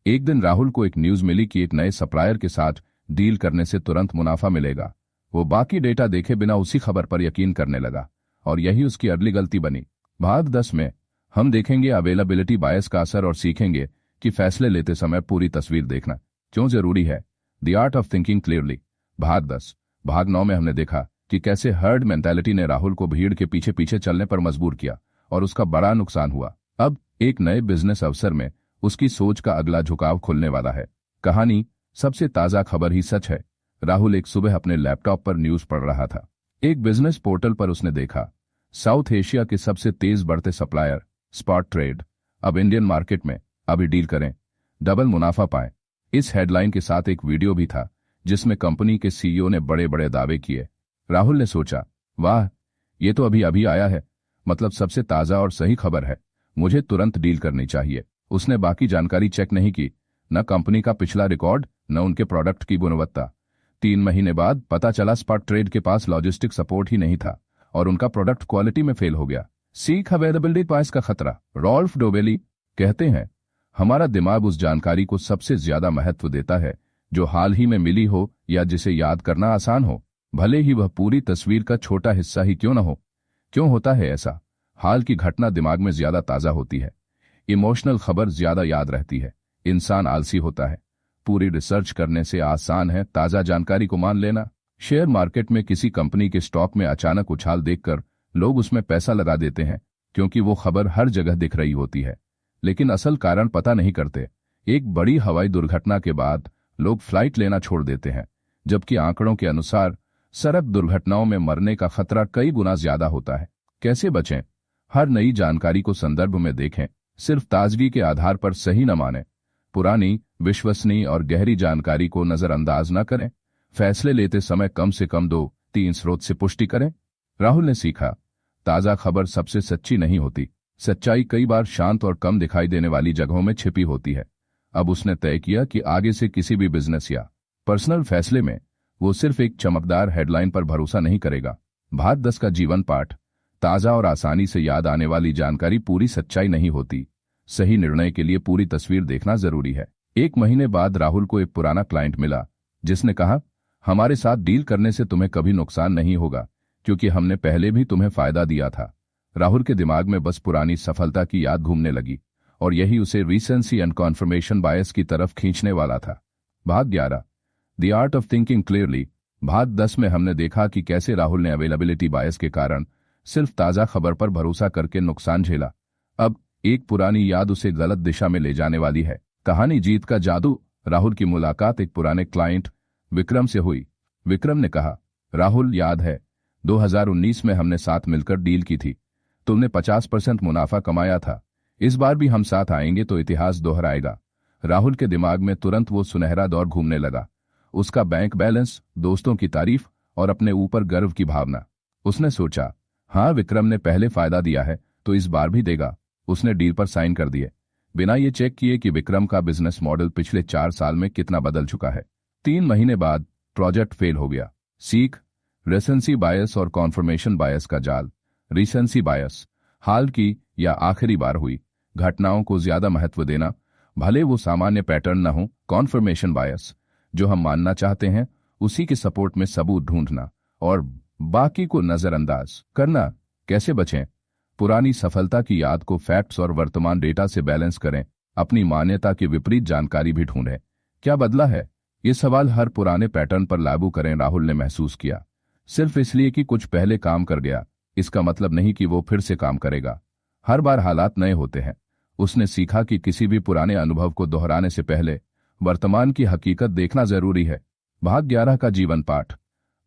एक दिन राहुल को एक न्यूज मिली कि एक नए सप्लायर के साथ डील करने से तुरंत मुनाफा मिलेगा। वो बाकी डेटा देखे बिना उसी खबर पर यकीन करने लगा, और यही उसकी अगली गलती बनी। भाग 10 में हम देखेंगे अवेलेबिलिटी बायस का असर और सीखेंगे कि फैसले लेते समय पूरी तस्वीर देखना क्यों जरूरी है। The art of thinking clearly, भाग 10। भाग 9 में हमने देखा कि कैसे हर्ड मेंटालिटी ने राहुल को भीड़ के पीछे पीछे चलने पर मजबूर किया और उसका बड़ा नुकसान हुआ। अब एक नए बिजनेस अवसर में उसकी सोच का अगला झुकाव खुलने वाला है। कहानी सबसे ताजा खबर ही सच है। राहुल एक सुबह अपने लैपटॉप पर न्यूज पढ़ रहा था। एक बिजनेस पोर्टल पर उसने देखा, साउथ एशिया के सबसे तेज बढ़ते सप्लायर स्पॉट ट्रेड अब इंडियन मार्केट में, अभी डील करें, डबल मुनाफा पाएं। इस हेडलाइन के साथ एक वीडियो भी था जिसमें कंपनी के सीईओ ने बड़े बड़े दावे किए। राहुल ने सोचा, वाह, ये तो अभी अभी आया है, मतलब सबसे ताज़ा और सही खबर है, मुझे तुरंत डील करनी चाहिए। उसने बाकी जानकारी चेक नहीं की, न कंपनी का पिछला रिकॉर्ड, न उनके प्रोडक्ट की गुणवत्ता। 3 महीने बाद पता चला स्पॉट ट्रेड के पास लॉजिस्टिक सपोर्ट ही नहीं था और उनका प्रोडक्ट क्वालिटी में फेल हो गया। सीख अवेलेबिलिटी पास का खतरा। रॉल्फ डोवेली कहते हैं, हमारा दिमाग उस जानकारी को सबसे ज्यादा महत्व देता है जो हाल ही में मिली हो या जिसे याद करना आसान हो, भले ही वह पूरी तस्वीर का छोटा हिस्सा ही क्यों न हो। क्यों होता है ऐसा? हाल की घटना दिमाग में ज्यादा ताजा होती है, इमोशनल खबर ज्यादा याद रहती है, इंसान आलसी होता है। पूरी रिसर्च करने से आसान है ताजा जानकारी को मान लेना। शेयर मार्केट में किसी कंपनी के स्टॉक में अचानक उछाल देखकर लोग उसमें पैसा लगा देते हैं क्योंकि वो खबर हर जगह दिख रही होती है, लेकिन असल कारण पता नहीं करते। एक बड़ी हवाई दुर्घटना के बाद लोग फ्लाइट लेना छोड़ देते हैं, जबकि आंकड़ों के अनुसार सड़क दुर्घटनाओं में मरने का खतरा कई गुना ज्यादा होता है। कैसे बचें? हर नई जानकारी को संदर्भ में देखें, सिर्फ ताजगी के आधार पर सही न मानें। पुरानी, विश्वसनीय और गहरी जानकारी को नजरअंदाज न करें। फैसले लेते समय कम से कम 2-3 स्रोत से पुष्टि करें। राहुल ने सीखा, ताजा खबर सबसे सच्ची नहीं होती। सच्चाई कई बार शांत और कम दिखाई देने वाली जगहों में छिपी होती है। अब उसने तय किया कि आगे से किसी भी बिजनेस या पर्सनल फैसले में वो सिर्फ एक चमकदार हेडलाइन पर भरोसा नहीं करेगा। भाग 10 का जीवन पाठ। ताजा और आसानी से याद आने वाली जानकारी पूरी सच्चाई नहीं होती। सही निर्णय के लिए पूरी तस्वीर देखना जरूरी है। 1 महीने बाद राहुल को एक पुराना क्लाइंट मिला जिसने कहा, हमारे साथ डील करने से तुम्हें कभी नुकसान नहीं होगा क्योंकि हमने पहले भी तुम्हें फायदा दिया था। राहुल के दिमाग में बस पुरानी सफलता की याद घूमने लगी और यही उसे रीसेंसी एंड कॉन्फर्मेशन बायस की तरफ खींचने वाला था। भाग 11, the art of thinking clearly. भाग 10 में हमने देखा कि कैसे राहुल ने अवेलेबिलिटी बायस के कारण सिर्फ ताजा खबर पर भरोसा करके नुकसान झेला। अब एक पुरानी याद उसे गलत दिशा में ले जाने वाली है। कहानी जीत का जादू। राहुल की मुलाकात एक पुराने क्लाइंट विक्रम से हुई। विक्रम ने कहा, राहुल, याद है 2019 में हमने साथ मिलकर डील की थी, तुमने 50% मुनाफा कमाया था। इस बार भी हम साथ आएंगे तो इतिहास दोहराएगा। राहुल के दिमाग में तुरंत वो सुनहरा दौर घूमने लगा, उसका बैंक बैलेंस, दोस्तों की तारीफ और अपने ऊपर गर्व की भावना। उसने सोचा, हाँ, विक्रम ने पहले फायदा दिया है तो इस बार भी देगा। उसने डील पर साइन कर दिए, बिना ये चेक किए कि विक्रम का बिजनेस मॉडल पिछले 4 साल में कितना बदल चुका है। 3 महीने बाद प्रोजेक्ट फेल हो गया। सीख, रिसेंसी बायस और कॉन्फर्मेशन बायस का जाल। रिसेंसी बायस, हाल की या आखिरी बार हुई घटनाओं को ज्यादा महत्व देना, भले वो सामान्य पैटर्न न हो। कॉन्फर्मेशन बायस, जो हम मानना चाहते हैं उसी के सपोर्ट में सबूत ढूंढना और बाकी को नजरअंदाज करना। कैसे बचें? पुरानी सफलता की याद को फैक्ट्स और वर्तमान डेटा से बैलेंस करें। अपनी मान्यता के विपरीत जानकारी भी ढूंढें। क्या बदला है? ये सवाल हर पुराने पैटर्न पर लागू करें। राहुल ने महसूस किया, सिर्फ इसलिए कि कुछ पहले काम कर गया इसका मतलब नहीं कि वो फिर से काम करेगा। हर बार हालात नए होते हैं। उसने सीखा कि किसी भी पुराने अनुभव को दोहराने से पहले वर्तमान की हकीकत देखना जरूरी है। भाग 11 का जीवन पाठ।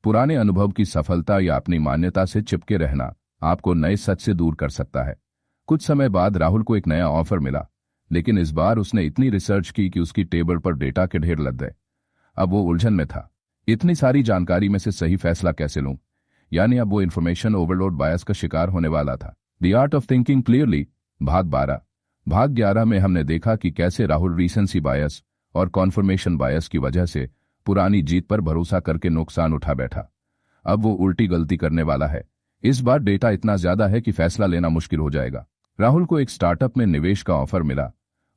पुराने अनुभव की सफलता या अपनी मान्यता से चिपके रहना आपको नए सच से दूर कर सकता है। कुछ समय बाद राहुल को एक नया ऑफर मिला, लेकिन इस बार उसने इतनी रिसर्च की कि उसकी टेबल पर डेटा के ढेर लग गए। अब वो उलझन में था, इतनी सारी जानकारी में से सही फैसला कैसे लूं? यानी अब वो इन्फॉर्मेशन ओवरलोड बायस का शिकार होने वाला था। The art of thinking clearly. भाग 12। भाग 11 में हमने देखा कि कैसे राहुल रीसेंसी बायस और कॉन्फर्मेशन बायस की वजह से पुरानी जीत पर भरोसा करके नुकसान उठा बैठा। अब वो उल्टी गलती करने वाला है। इस बार डेटा इतना ज्यादा है कि फैसला लेना मुश्किल हो जाएगा। राहुल को एक स्टार्टअप में निवेश का ऑफर मिला।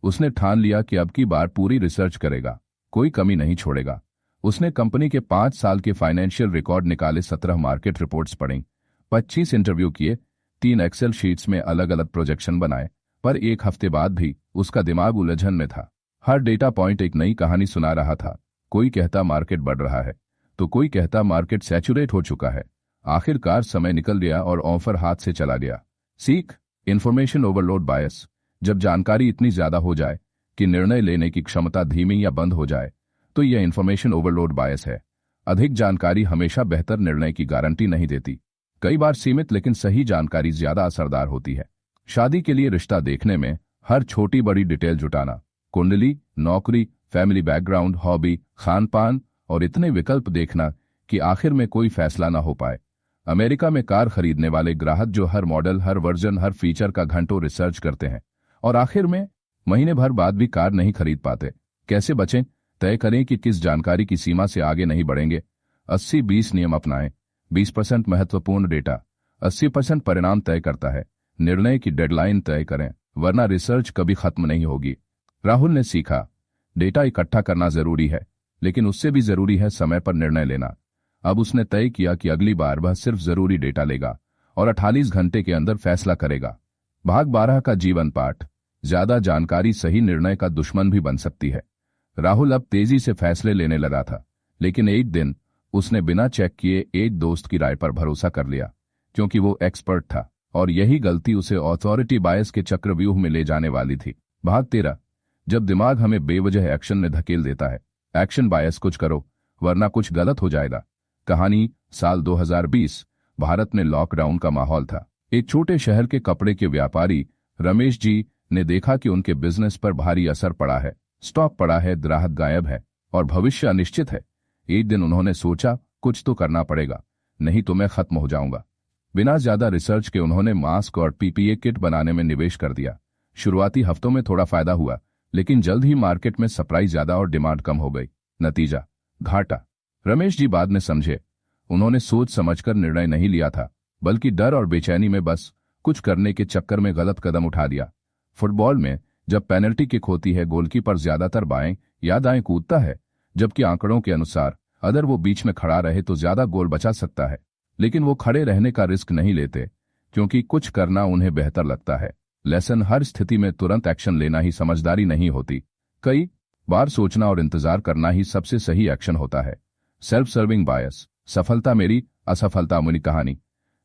उसने ठान लिया कि अब की बार पूरी रिसर्च करेगा, कोई कमी नहीं छोड़ेगा। उसने कंपनी के 5 साल के फाइनेंशियल रिकॉर्ड निकाले, 17 मार्केट रिपोर्ट्स पढ़ी, 25 इंटरव्यू किए, 3 एक्सेल शीट्स में अलग अलग प्रोजेक्शन बनाए। पर 1 हफ्ते बाद भी उसका दिमाग उलझन में था। हर डेटा पॉइंट एक नई कहानी सुना रहा था। कोई कहता मार्केट बढ़ रहा है तो कोई कहता मार्केट सैचुरेट हो चुका है। आखिरकार समय निकल गया और ऑफर हाथ से चला गया। सीख, इंफॉर्मेशन ओवरलोड बायस। जब जानकारी इतनी ज्यादा हो जाए कि निर्णय लेने की क्षमता धीमी या बंद हो जाए तो यह इंफॉर्मेशन ओवरलोड बायस है। अधिक जानकारी हमेशा बेहतर निर्णय की गारंटी नहीं देती। कई बार सीमित लेकिन सही जानकारी ज्यादा असरदार होती है। शादी के लिए रिश्ता देखने में हर छोटी बड़ी डिटेल जुटाना, कुंडली, नौकरी, फैमिली बैकग्राउंड, हॉबी, खान पान और इतने विकल्प देखना कि आखिर में कोई फैसला ना हो पाए। अमेरिका में कार खरीदने वाले ग्राहक जो हर मॉडल, हर वर्जन, हर फीचर का घंटों रिसर्च करते हैं और आखिर में महीने भर बाद भी कार नहीं खरीद पाते। कैसे बचें? तय करें कि किस जानकारी की सीमा से आगे नहीं बढ़ेंगे। 80-20 नियम अपनाएं। 20% महत्वपूर्ण डेटा 80% परिणाम तय करता है। निर्णय की डेडलाइन तय करें, वरना रिसर्च कभी खत्म नहीं होगी। राहुल ने सीखा, डेटा इकट्ठा करना जरूरी है, लेकिन उससे भी जरूरी है समय पर निर्णय लेना। अब उसने तय किया कि अगली बार वह सिर्फ जरूरी डेटा लेगा और 48 घंटे के अंदर फैसला करेगा। भाग 12 का जीवन पाठ। ज्यादा जानकारी सही निर्णय का दुश्मन भी बन सकती है। राहुल अब तेजी से फैसले लेने लगा था, लेकिन एक दिन उसने बिना चेक किए एक दोस्त की राय पर भरोसा कर लिया, क्योंकि वो एक्सपर्ट था, और यही गलती उसे अथॉरिटी बायस के चक्रव्यूह में ले जाने वाली थी। भाग 13। जब दिमाग हमें बेवजह एक्शन में धकेल देता है। एक्शन बायस, कुछ करो वरना कुछ गलत हो जाएगा। कहानी, साल 2020, भारत में लॉकडाउन का माहौल था। एक छोटे शहर के कपड़े के व्यापारी रमेश जी ने देखा कि उनके बिजनेस पर भारी असर पड़ा है। स्टॉक पड़ा है, ग्राहक गायब है और भविष्य अनिश्चित है। एक दिन उन्होंने सोचा, कुछ तो करना पड़ेगा, नहीं तो मैं खत्म हो जाऊंगा। बिना ज्यादा रिसर्च के उन्होंने मास्क और पीपीए किट बनाने में निवेश कर दिया। शुरुआती हफ्तों में थोड़ा फायदा हुआ, लेकिन जल्द ही मार्केट में सप्लाई ज्यादा और डिमांड कम हो गई। नतीजा, घाटा। रमेश जी बाद में समझे, उन्होंने सोच समझकर निर्णय नहीं लिया था, बल्कि डर और बेचैनी में बस कुछ करने के चक्कर में गलत कदम उठा दिया। फुटबॉल में जब पेनल्टी किक होती है, गोलकीपर ज्यादातर बाएं या दाएं कूदता है, जबकि आंकड़ों के अनुसार अगर वो बीच में खड़ा रहे तो ज्यादा गोल बचा सकता है। लेकिन वो खड़े रहने का रिस्क नहीं लेते, क्योंकि कुछ करना उन्हें बेहतर लगता है। लेसन, हर स्थिति में तुरंत एक्शन लेना ही समझदारी नहीं होती। कई बार सोचना और इंतजार करना ही सबसे सही एक्शन होता है। सेल्फ सर्विंग बायस। सफलता मेरी, असफलता मेरी कहानी।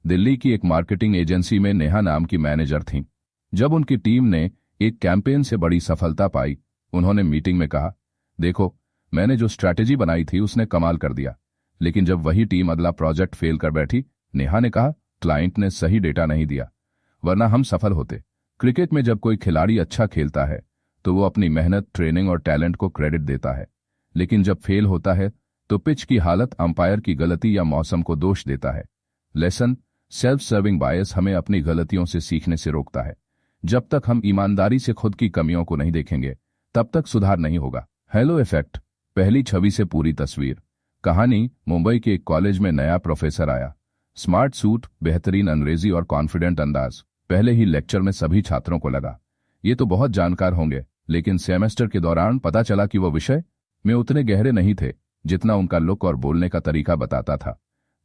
दिल्ली की एक मार्केटिंग एजेंसी में नेहा नाम की मैनेजर थीं। जब उनकी टीम ने एक कैंपेन से बड़ी सफलता पाई, उन्होंने मीटिंग में कहा, देखो, मैंने जो स्ट्रैटेजी बनाई थी उसने कमाल कर दिया। लेकिन जब वही टीम अगला प्रोजेक्ट फेल कर बैठी, नेहा ने कहा, क्लाइंट ने सही डेटा नहीं दिया, वरना हम सफल होते। क्रिकेट में जब कोई खिलाड़ी अच्छा खेलता है तो वो अपनी मेहनत, ट्रेनिंग और टैलेंट को क्रेडिट देता है, लेकिन जब फेल होता है तो पिच की हालत, अंपायर की गलती या मौसम को दोष देता है। लेसन, सेल्फ सर्विंग बायस हमें अपनी गलतियों से सीखने से रोकता है। जब तक हम ईमानदारी से खुद की कमियों को नहीं देखेंगे, तब तक सुधार नहीं होगा। Hello effect. पहली छवि से पूरी तस्वीर। कहानी, मुंबई के एक कॉलेज में नया प्रोफेसर आया। स्मार्ट सूट, बेहतरीन अंग्रेजी और कॉन्फिडेंट अंदाज। पहले ही लेक्चर में सभी छात्रों को लगा, ये तो बहुत जानकार होंगे, लेकिन सेमेस्टर के दौरान पता चला कि वो विषय में उतने गहरे नहीं थे जितना उनका लुक और बोलने का तरीका बताता था।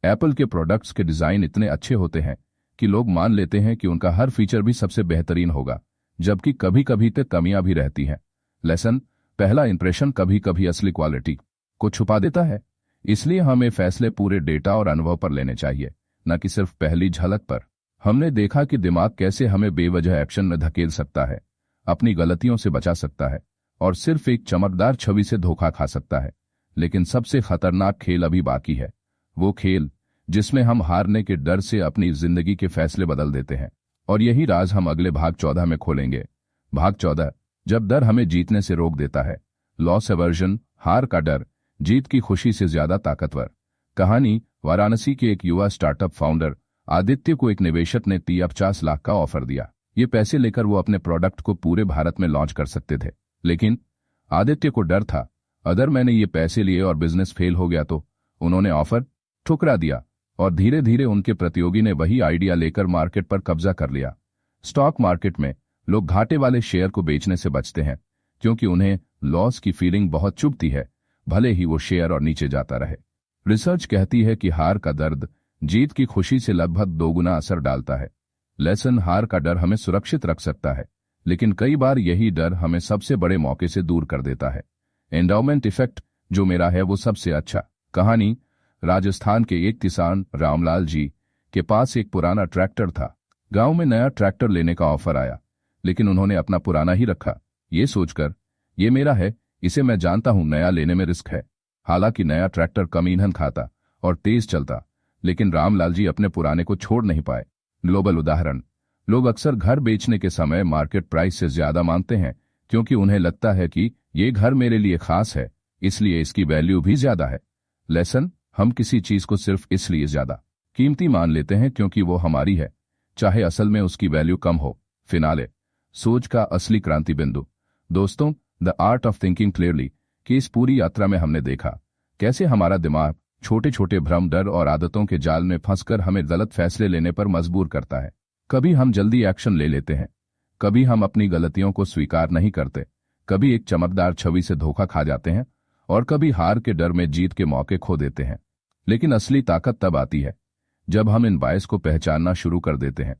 एप्पल के प्रोडक्ट्स के डिजाइन इतने अच्छे होते हैं कि लोग मान लेते हैं कि उनका हर फीचर भी सबसे बेहतरीन होगा, जबकि कभी कभी तक कमियां भी रहती हैं। लेसन, पहला इंप्रेशन कभी कभी असली क्वालिटी को छुपा देता है। इसलिए हमें फैसले पूरे डेटा और अनुभव पर लेने चाहिए, न कि सिर्फ पहली झलक पर। हमने देखा कि दिमाग कैसे हमें बेवजह एक्शन में धकेल सकता है, अपनी गलतियों से बचा सकता है और सिर्फ एक चमकदार छवि से धोखा खा सकता है। लेकिन सबसे खतरनाक खेल अभी बाकी है, वो खेल जिसमें हम हारने के डर से अपनी जिंदगी के फैसले बदल देते हैं। और यही राज हम अगले भाग 14 में खोलेंगे। भाग 14, जब डर हमें जीतने से रोक देता है। लॉस एवर्जन, हार का डर जीत की खुशी से ज्यादा ताकतवर। कहानी, वाराणसी के एक युवा स्टार्टअप फाउंडर आदित्य को एक निवेशक ने 50 लाख का ऑफर दिया। ये पैसे लेकर वो अपने प्रोडक्ट को पूरे भारत में लॉन्च कर सकते थे, लेकिन आदित्य को डर था, अगर मैंने ये पैसे लिए और बिजनेस फेल हो गया तो। उन्होंने ऑफर ठुकरा दिया और धीरे धीरे उनके प्रतियोगी ने वही आइडिया लेकर मार्केट पर कब्जा कर लिया। स्टॉक मार्केट में लोग घाटे वाले शेयर को बेचने से बचते हैं, क्योंकि उन्हें लॉस की फीलिंग बहुत चुभती है, भले ही वो शेयर और नीचे जाता रहे। रिसर्च कहती है कि हार का दर्द जीत की खुशी से लगभग 2 गुना असर डालता है। लेसन, हार का डर हमें सुरक्षित रख सकता है, लेकिन कई बार यही डर हमें सबसे बड़े मौके से दूर कर देता है। एंडाउमेंट इफेक्ट, जो मेरा है वो सबसे अच्छा। कहानी, राजस्थान के एक किसान रामलाल जी के पास एक पुराना ट्रैक्टर था। गांव में नया ट्रैक्टर लेने का ऑफर आया, लेकिन उन्होंने अपना पुराना ही रखा, ये सोचकर ये मेरा है, इसे मैं जानता हूं नया लेने में रिस्क है। हालांकि नया ट्रैक्टर कम ईंधन खाता और तेज चलता, लेकिन रामलाल जी अपने पुराने को छोड़ नहीं पाए। ग्लोबल उदाहरण, लोग अक्सर घर बेचने के समय मार्केट प्राइस से ज्यादा मांगते हैं, क्योंकि उन्हें लगता है कि ये घर मेरे लिए खास है, इसलिए इसकी वैल्यू भी ज्यादा है। लेसन, हम किसी चीज को सिर्फ इसलिए ज्यादा कीमती मान लेते हैं क्योंकि वो हमारी है, चाहे असल में उसकी वैल्यू कम हो। फिनाले, सोच का असली क्रांति बिंदु। दोस्तों, the art of thinking clearly कि इस पूरी यात्रा में हमने देखा कैसे हमारा दिमाग छोटे छोटे भ्रम, डर और आदतों के जाल में फंसकर हमें गलत फैसले लेने पर मजबूर करता है। कभी हम जल्दी एक्शन ले लेते हैं, कभी हम अपनी गलतियों को स्वीकार नहीं करते, कभी एक चमकदार छवि से धोखा खा जाते हैं और कभी हार के डर में जीत के मौके खो देते हैं। लेकिन असली ताकत तब आती है जब हम इन बायस को पहचानना शुरू कर देते हैं,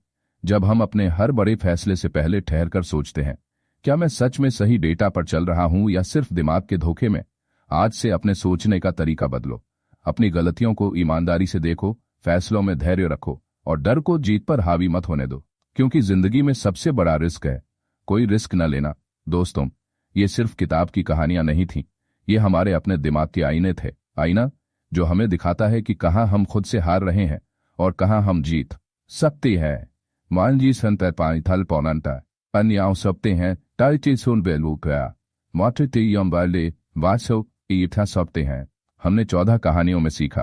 जब हम अपने हर बड़े फैसले से पहले ठहरकर सोचते हैं, क्या मैं सच में सही डेटा पर चल रहा हूं या सिर्फ दिमाग के धोखे में। आज से अपने सोचने का तरीका बदलो, अपनी गलतियों को ईमानदारी से देखो, फैसलों में धैर्य रखो और डर को जीत पर हावी मत होने दो, क्योंकि जिंदगी में सबसे बड़ा रिस्क है कोई रिस्क न लेना। दोस्तों, ये सिर्फ किताब की कहानियां नहीं थीं, ये हमारे अपने दिमाग के आईने थे। आईना जो हमें दिखाता है कि कहाँ हम खुद से हार रहे हैं और कहाँ हम जीत सकते हैं। मान जी संत पानी थल पौनंता अन्याव सकते हैं टाइचे सुन बेलू गया माटे यम वाले वासो ईठा सकते हैं। हमने 14 कहानियों में सीखा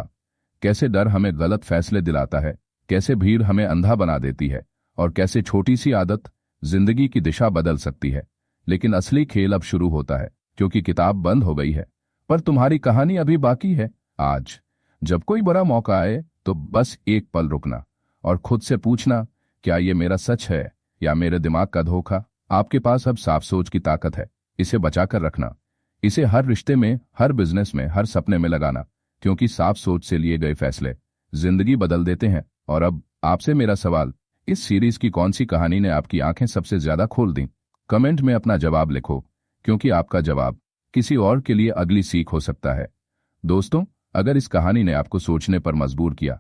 कैसे डर हमें गलत फैसले दिलाता है, कैसे भीड़ हमें अंधा बना देती है और कैसे छोटी सी आदत जिंदगी की दिशा बदल सकती है। लेकिन असली खेल अब शुरू होता है, क्योंकि किताब बंद हो गई है, पर तुम्हारी कहानी अभी बाकी है। आज जब कोई बड़ा मौका आए तो बस एक पल रुकना और खुद से पूछना, क्या ये मेरा सच है या मेरे दिमाग का धोखा। आपके पास अब साफ सोच की ताकत है, इसे बचाकर रखना, इसे हर रिश्ते में, हर बिजनेस में, हर सपने में लगाना, क्योंकि साफ सोच से लिए गए फैसले जिंदगी बदल देते हैं। और अब आपसे मेरा सवाल, इस सीरीज की कौन सी कहानी ने आपकी आंखें सबसे ज्यादा खोल दी? कमेंट में अपना जवाब लिखो, क्योंकि आपका जवाब किसी और के लिए अगली सीख हो सकता है। दोस्तों, अगर इस कहानी ने आपको सोचने पर मजबूर किया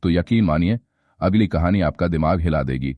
तो यकीन मानिए अगली कहानी आपका दिमाग हिला देगी।